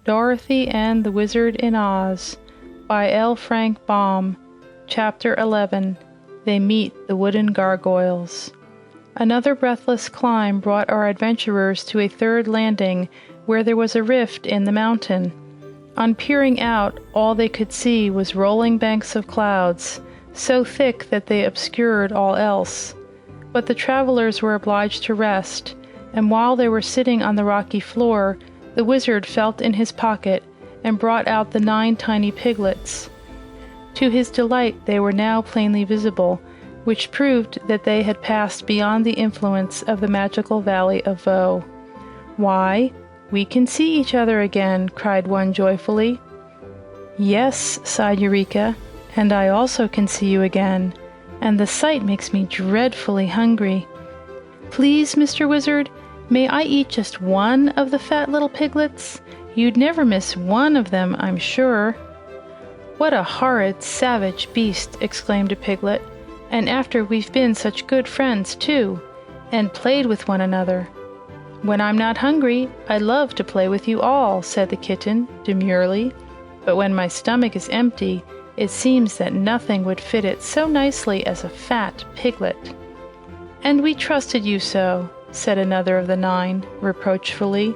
Dorothy and the Wizard in Oz by L. Frank Baum. Chapter 11. They Meet the Wooden Gargoyles. Another breathless climb brought our adventurers to a third landing where there was a rift in the mountain. On peering out, all they could see was rolling banks of clouds, so thick that they obscured all else. But the travelers were obliged to rest, and while they were sitting on the rocky floor, the wizard felt in his pocket and brought out the 9 tiny piglets. To his delight they were now plainly visible, which proved that they had passed beyond the influence of the magical Valley of Voe. "Why, we can see each other again!" cried one joyfully. "Yes," sighed Eureka, "and I also can see you again, and the sight makes me dreadfully hungry. Please, Mr. Wizard, may I eat just one of the fat little piglets? You'd never miss one of them, I'm sure." "What a horrid, savage beast!" exclaimed a piglet. "And after we've been such good friends, too, and played with one another." "When I'm not hungry, I love to play with you all," said the kitten, demurely. "But when my stomach is empty, it seems that nothing would fit it so nicely as a fat piglet." "And we trusted you so," said another of the 9, reproachfully.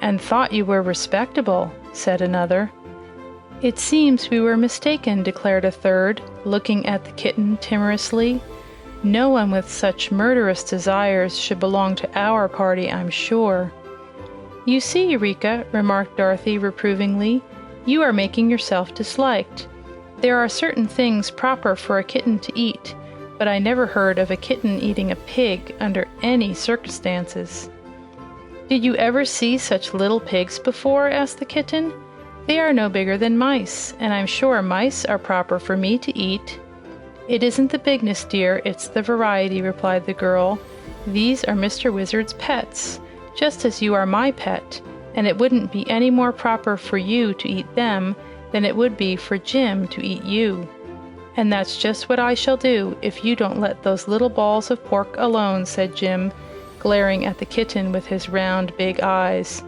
"And thought you were respectable," said another. "It seems we were mistaken," declared a third, looking at the kitten timorously. "No one with such murderous desires should belong to our party, I'm sure." "You see, Eureka," remarked Dorothy reprovingly, "you are making yourself disliked. There are certain things proper for a kitten to eat, but I never heard of a kitten eating a pig under any circumstances." "Did you ever see such little pigs before?" asked the kitten. "They are no bigger than mice, and I'm sure mice are proper for me to eat." "It isn't the bigness, dear, it's the variety," replied the girl. "These are Mr. Wizard's pets, just as you are my pet, and it wouldn't be any more proper for you to eat them than it would be for Jim to eat you. And that's just what I shall do if you don't let those little balls of pork alone," said Jim, glaring at the kitten with his round, big eyes.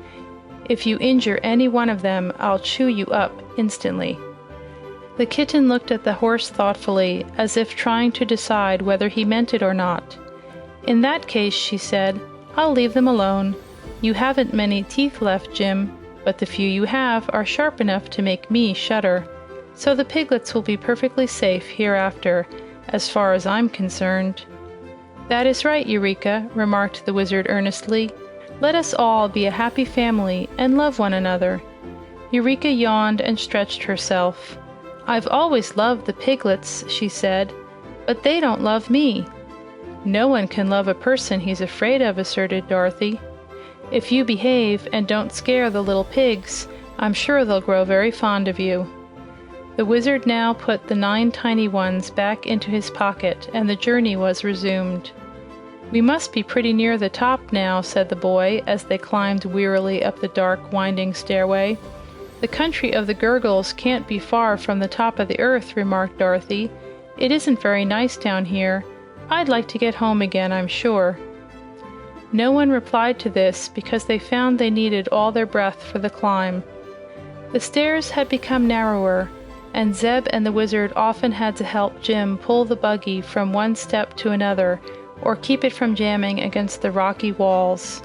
"If you injure any one of them, I'll chew you up instantly." The kitten looked at the horse thoughtfully, as if trying to decide whether he meant it or not. "In that case," she said, "I'll leave them alone. You haven't many teeth left, Jim, but the few you have are sharp enough to make me shudder. So the piglets will be perfectly safe hereafter, as far as I'm concerned." "That is right, Eureka," remarked the wizard earnestly. "Let us all be a happy family and love one another." Eureka yawned and stretched herself. "I've always loved the piglets," she said, "but they don't love me." "No one can love a person he's afraid of," asserted Dorothy. "If you behave and don't scare the little pigs, I'm sure they'll grow very fond of you." The wizard now put the 9 tiny ones back into his pocket, and the journey was resumed. "We must be pretty near the top now," said the boy as they climbed wearily up the dark, winding stairway. "The country of the Gurgles can't be far from the top of the earth," remarked Dorothy. "It isn't very nice down here. I'd like to get home again, I'm sure." No one replied to this because they found they needed all their breath for the climb. The stairs had become narrower, and Zeb and the wizard often had to help Jim pull the buggy from one step to another, or keep it from jamming against the rocky walls.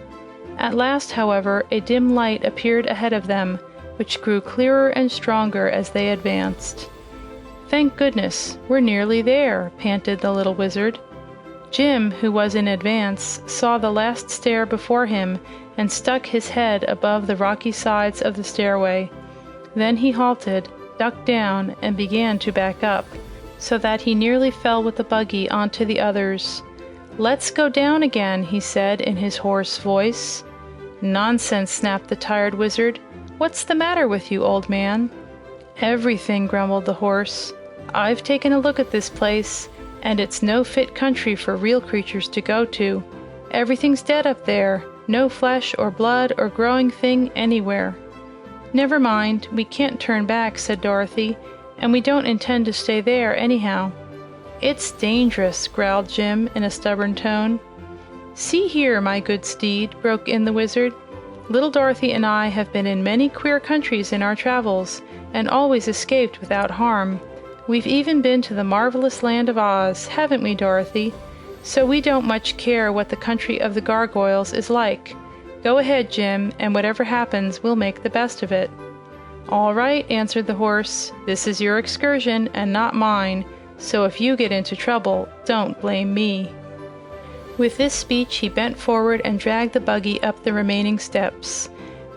At last, however, a dim light appeared ahead of them, which grew clearer and stronger as they advanced. "Thank goodness, we're nearly there," panted the little wizard. Jim, who was in advance, saw the last stair before him and stuck his head above the rocky sides of the stairway. Then he halted, ducked down, and began to back up, so that he nearly fell with the buggy onto the others. "Let's go down again," he said in his hoarse voice. "Nonsense," snapped the tired wizard. "What's the matter with you, old man?" "Everything," grumbled the horse. "I've taken a look at this place, and it's no fit country for real creatures to go to. Everything's dead up there, no flesh or blood or growing thing anywhere." "Never mind, we can't turn back," said Dorothy, "and we don't intend to stay there anyhow." "It's dangerous," growled Jim in a stubborn tone. "See here, my good steed," broke in the wizard. Little Dorothy and I have been in many queer countries in our travels, and always escaped without harm. We've even been to the marvelous land of Oz, haven't we, Dorothy? So we don't much care what the country of the gargoyles is like. Go ahead, Jim, and whatever happens, we'll make the best of it." "All right," answered the horse. "This is your excursion and not mine, so if you get into trouble, don't blame me." With this speech, he bent forward and dragged the buggy up the remaining steps.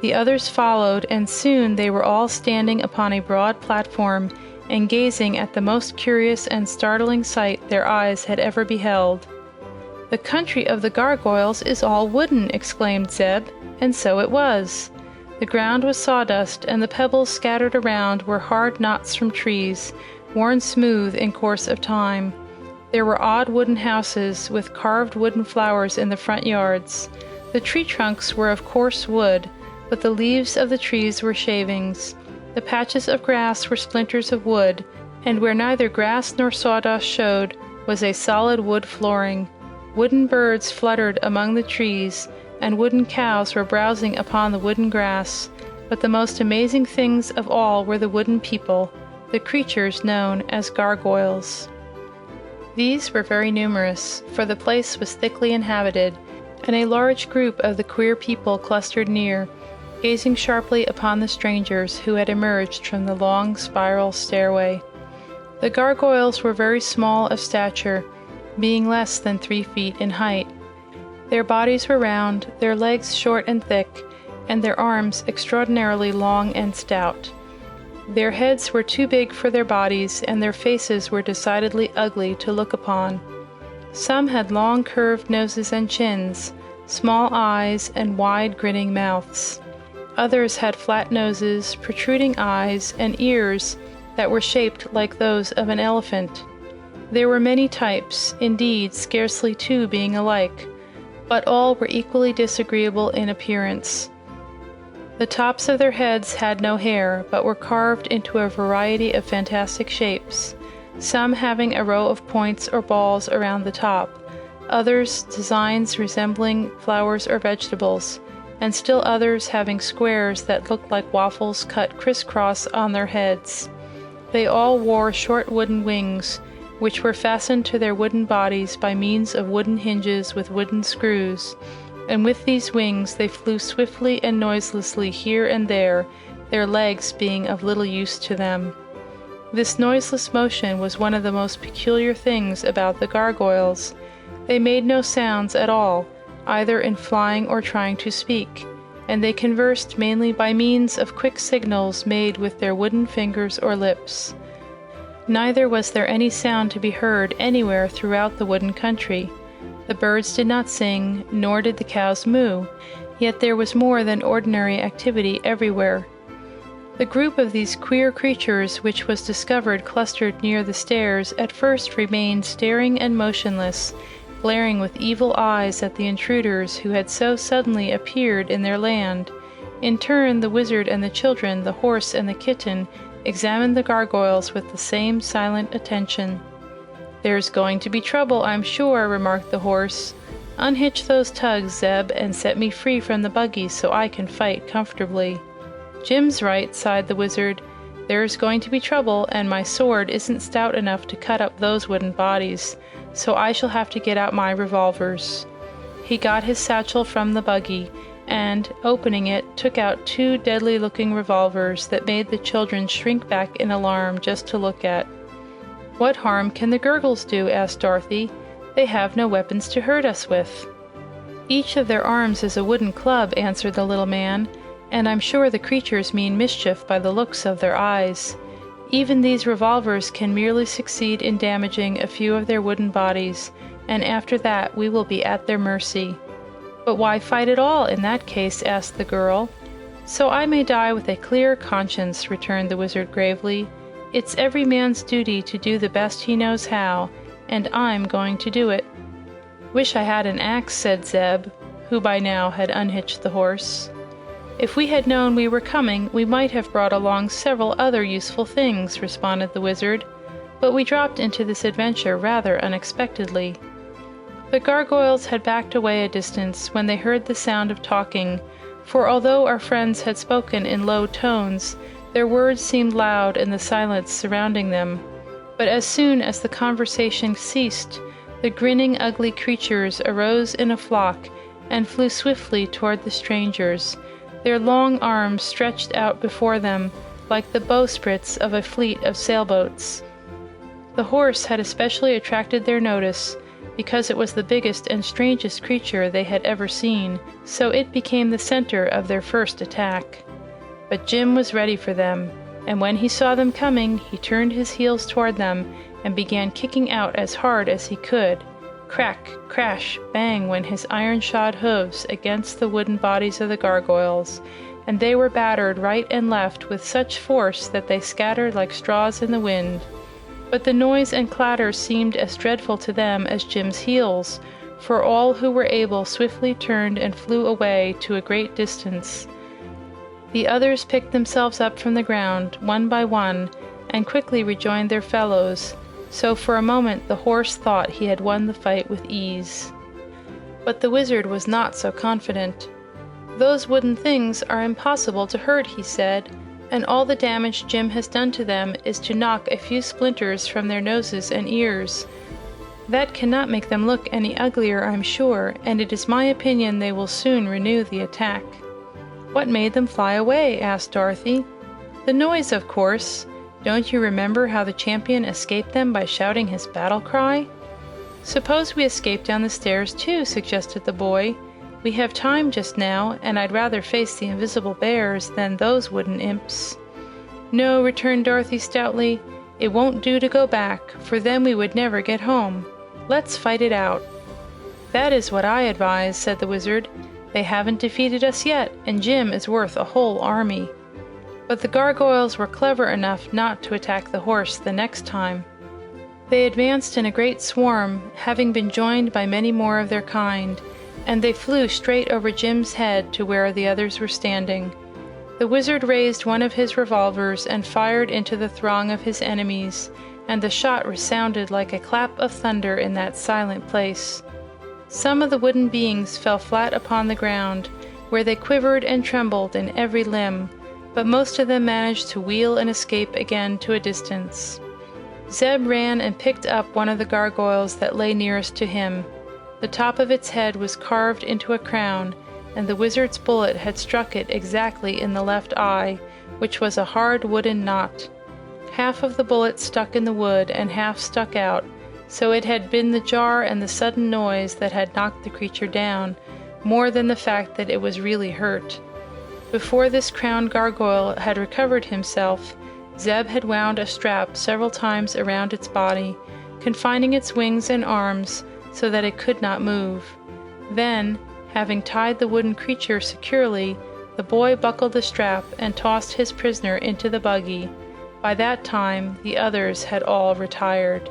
The others followed, and soon they were all standing upon a broad platform and gazing at the most curious and startling sight their eyes had ever beheld. "The country of the gargoyles is all wooden!" exclaimed Zeb, and so it was. The ground was sawdust, and the pebbles scattered around were hard knots from trees, worn smooth in course of time. There were odd wooden houses with carved wooden flowers in the front yards. The tree trunks were of coarse wood, but the leaves of the trees were shavings. The patches of grass were splinters of wood, and where neither grass nor sawdust showed was a solid wood flooring. Wooden birds fluttered among the trees, and wooden cows were browsing upon the wooden grass. But the most amazing things of all were the wooden people, the creatures known as gargoyles. These were very numerous, for the place was thickly inhabited, and a large group of the queer people clustered near, gazing sharply upon the strangers who had emerged from the long spiral stairway. The gargoyles were very small of stature, being less than 3 feet in height. Their bodies were round, their legs short and thick, and their arms extraordinarily long and stout. Their heads were too big for their bodies, and their faces were decidedly ugly to look upon. Some had long curved noses and chins, small eyes, and wide grinning mouths. Others had flat noses, protruding eyes, and ears that were shaped like those of an elephant. There were many types, indeed scarcely 2 being alike, but all were equally disagreeable in appearance. The tops of their heads had no hair, but were carved into a variety of fantastic shapes, some having a row of points or balls around the top, others designs resembling flowers or vegetables, and still others having squares that looked like waffles cut crisscross on their heads. They all wore short wooden wings, which were fastened to their wooden bodies by means of wooden hinges with wooden screws, and with these wings they flew swiftly and noiselessly here and there, their legs being of little use to them. This noiseless motion was one of the most peculiar things about the gargoyles. They made no sounds at all, either in flying or trying to speak, and they conversed mainly by means of quick signals made with their wooden fingers or lips. Neither was there any sound to be heard anywhere throughout the wooden country. The birds did not sing, nor did the cows moo, yet there was more than ordinary activity everywhere. The group of these queer creatures which was discovered clustered near the stairs at first remained staring and motionless, glaring with evil eyes at the intruders who had so suddenly appeared in their land. In turn, the wizard and the children, the horse and the kitten, examined the gargoyles with the same silent attention. "There's going to be trouble, I'm sure," remarked the horse. "Unhitch those tugs, Zeb, and set me free from the buggy so I can fight comfortably." "Jim's right," sighed the wizard. "There's going to be trouble, and my sword isn't stout enough to cut up those wooden bodies, so I shall have to get out my revolvers." He got his satchel from the buggy, and, opening it, took out 2 deadly-looking revolvers that made the children shrink back in alarm just to look at. "What harm can the gurgles do?" asked Dorothy. "They have no weapons to hurt us with." "Each of their arms is a wooden club," answered the little man, "and I'm sure the creatures mean mischief by the looks of their eyes. Even these revolvers can merely succeed in damaging a few of their wooden bodies, and after that we will be at their mercy." "But why fight at all, in that case?" asked the girl. "So I may die with a clear conscience," returned the wizard gravely. "It's every man's duty to do the best he knows how, and I'm going to do it." "Wish I had an axe," said Zeb, who by now had unhitched the horse. "If we had known we were coming, we might have brought along several other useful things," responded the wizard, "but we dropped into this adventure rather unexpectedly." The gargoyles had backed away a distance when they heard the sound of talking, For although our friends had spoken in low tones, their words seemed loud in the silence surrounding them. But as soon as the conversation ceased, the grinning, ugly creatures arose in a flock and flew swiftly toward the strangers, their long arms stretched out before them like the bowsprits of a fleet of sailboats. The horse had especially attracted their notice because it was the biggest and strangest creature they had ever seen, so it became the center of their first attack. But Jim was ready for them, and when he saw them coming, he turned his heels toward them and began kicking out as hard as he could. Crack, crash, bang went his iron-shod hooves against the wooden bodies of the gargoyles, and they were battered right and left with such force that they scattered like straws in the wind. But the noise and clatter seemed as dreadful to them as Jim's heels, for all who were able swiftly turned and flew away to a great distance. The others picked themselves up from the ground, one by one, and quickly rejoined their fellows, so for a moment the horse thought he had won the fight with ease. But the wizard was not so confident. "Those wooden things are impossible to hurt," he said, "and all the damage Jim has done to them is to knock a few splinters from their noses and ears. That cannot make them look any uglier, I'm sure, and it is my opinion they will soon renew the attack." "What made them fly away?" asked Dorothy. "The noise, of course. Don't you remember how the champion escaped them by shouting his battle cry?" "Suppose we escape down the stairs too," suggested the boy. "We have time just now, and I'd rather face the invisible bears than those wooden imps." "No," returned Dorothy stoutly. "It won't do to go back, for then we would never get home. Let's fight it out." "That is what I advise," said the wizard. "They haven't defeated us yet, and Jim is worth a whole army." But the gargoyles were clever enough not to attack the horse the next time. They advanced in a great swarm, having been joined by many more of their kind, and they flew straight over Jim's head to where the others were standing. The wizard raised one of his revolvers and fired into the throng of his enemies, and the shot resounded like a clap of thunder in that silent place. Some of the wooden beings fell flat upon the ground, where they quivered and trembled in every limb, but most of them managed to wheel and escape again to a distance. Zeb ran and picked up one of the gargoyles that lay nearest to him. The top of its head was carved into a crown, and the wizard's bullet had struck it exactly in the left eye, which was a hard wooden knot. Half of the bullet stuck in the wood and half stuck out, so it had been the jar and the sudden noise that had knocked the creature down, more than the fact that it was really hurt. Before this crowned gargoyle had recovered himself, Zeb had wound a strap several times around its body, confining its wings and arms so that it could not move. Then, having tied the wooden creature securely, the boy buckled the strap and tossed his prisoner into the buggy. By that time, the others had all retired.